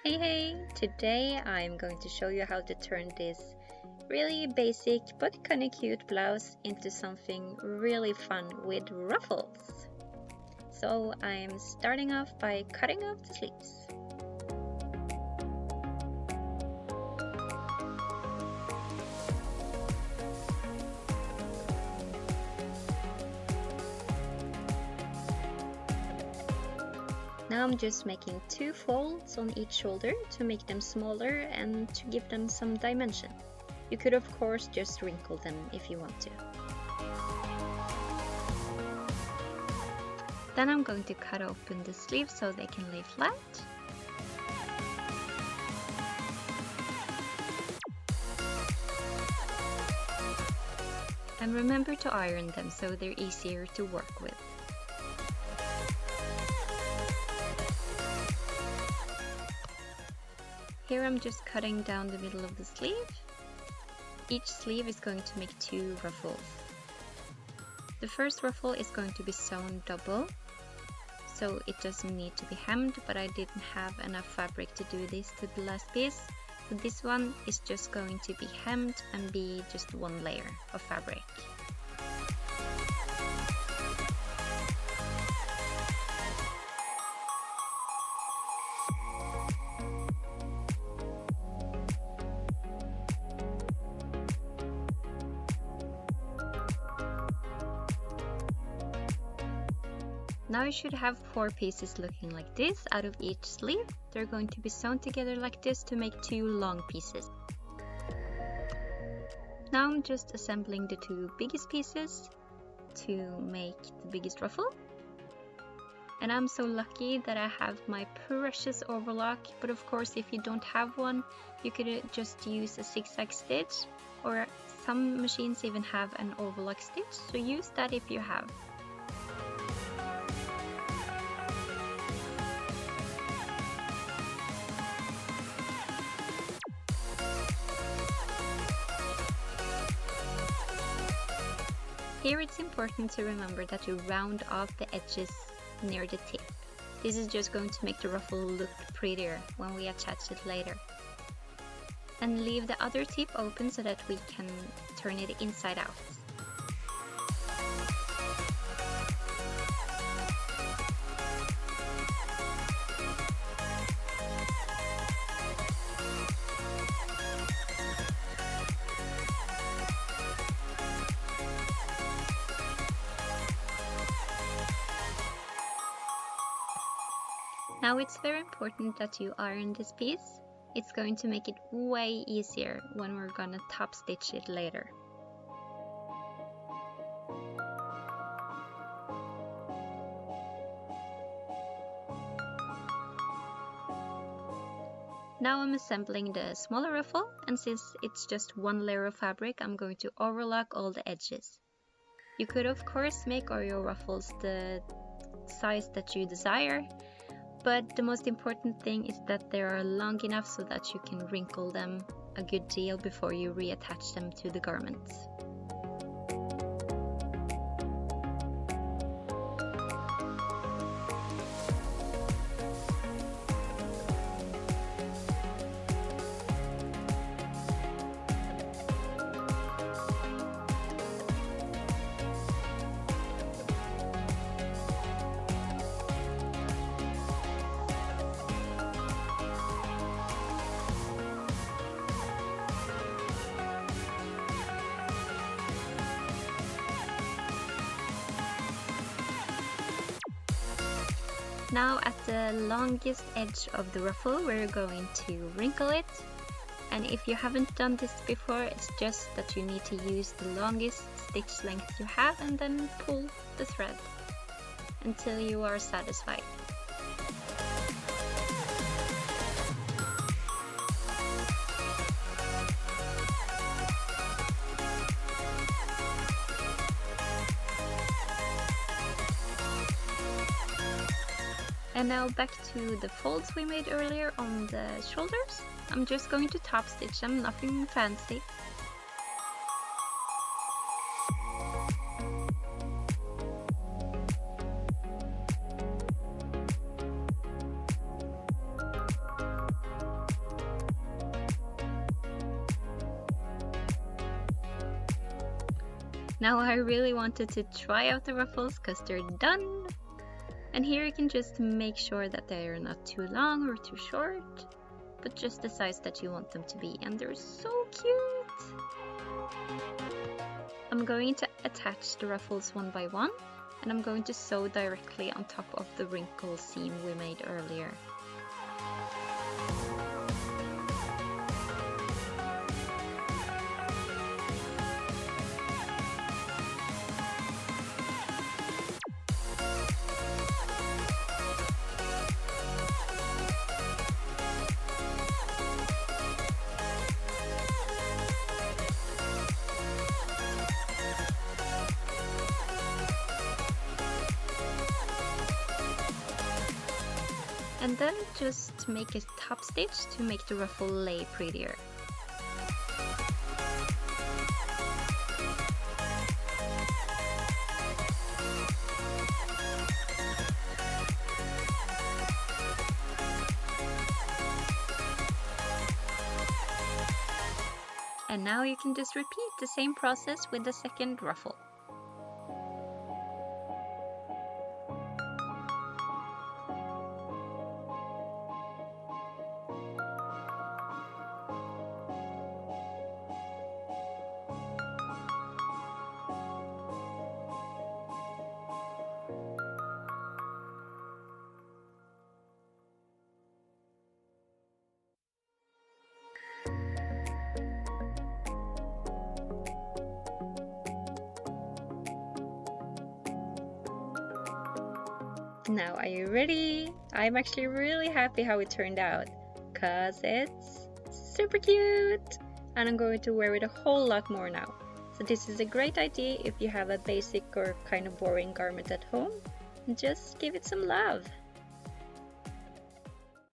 Hey, today I'm going to show you how to turn this really basic but kinda cute blouse into something really fun with ruffles. So I'm starting off by cutting off the sleeves. Now I'm just making 2 folds on each shoulder to make them smaller and to give them some dimension. You could of course just wrinkle them if you want to. Then I'm going to cut open the sleeves so they can lay flat. And remember to iron them so they're easier to work with. Here I'm just cutting down the middle of the sleeve. Each sleeve is going to make 2 ruffles. The first ruffle is going to be sewn double, so it doesn't need to be hemmed, but I didn't have enough fabric to do this to the last piece. So this one is just going to be hemmed and be just one layer of fabric. Now you should have 4 pieces looking like this out of each sleeve. They're going to be sewn together like this to make 2 long pieces. Now I'm just assembling the 2 biggest pieces to make the biggest ruffle. And I'm so lucky that I have my precious overlock, but of course if you don't have one, you could just use a zigzag stitch, or some machines even have an overlock stitch, so use that if you have. Here it's important to remember that you round off the edges near the tip. This is just going to make the ruffle look prettier when we attach it later. And leave the other tip open so that we can turn it inside out. Now it's very important that you iron this piece. It's going to make it way easier when we're gonna top stitch it later. Now I'm assembling the smaller ruffle, and since it's just one layer of fabric, I'm going to overlock all the edges. You could of course make all your ruffles the size that you desire, but the most important thing is that they are long enough so that you can wrinkle them a good deal before you reattach them to the garments. Now at the longest edge of the ruffle, we're going to wrinkle it. And if you haven't done this before, it's just that you need to use the longest stitch length you have and then pull the thread until you are satisfied. And now back to the folds we made earlier on the shoulders. I'm just going to top stitch them, nothing fancy. Now I really wanted to try out the ruffles because they're done. And here you can just make sure that they are not too long or too short, but just the size that you want them to be, and they're so cute! I'm going to attach the ruffles one by one, and I'm going to sew directly on top of the wrinkle seam we made earlier. And then just make a top stitch to make the ruffle lay prettier. And now you can just repeat the same process with the second ruffle. Now, are you ready? I'm actually really happy how it turned out, cause it's super cute! And I'm going to wear it a whole lot more now. So this is a great idea if you have a basic or kind of boring garment at home. Just give it some love!